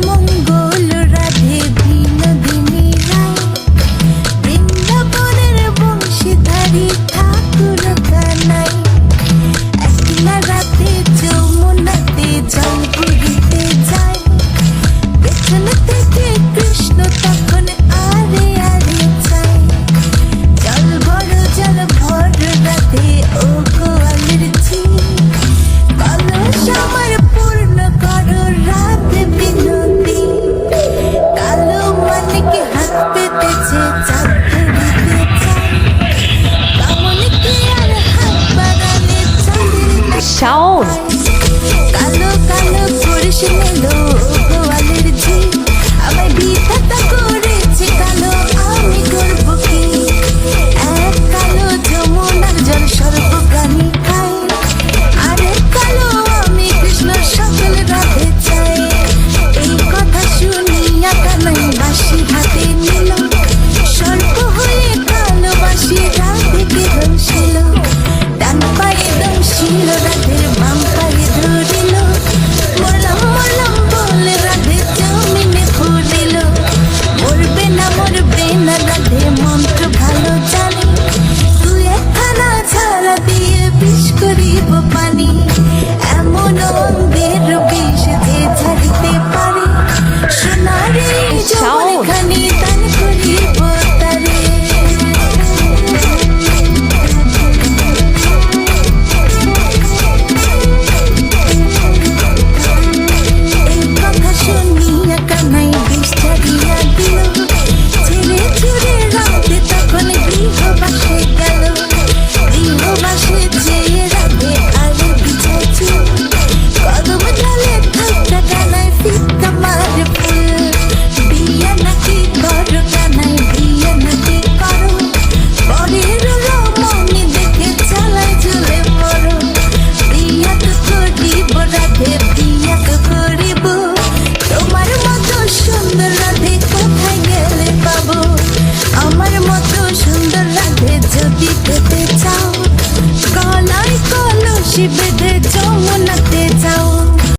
মঙ্গল রাধে বিনোদিনী রায়, বৃন্দাবনের বংশীধারী ঠাকুর কানাই। একলা রাতে যমুনাতে জল ঘুরিতে যায়, পেছন থেকে কৃষ্ণ তখন আরে আরে চায়। জল ভর রাধে ও গোয়ালের ঝিল, কলস আমার পূর্ণ করো রাধে বিনোদী। কালো মানিকে হাত পেতেছে চাঁদ ধরিতে চায়, বামনকে আর হাত বাড়ালে চাঁদের শাওন কালো কালো করিস নিল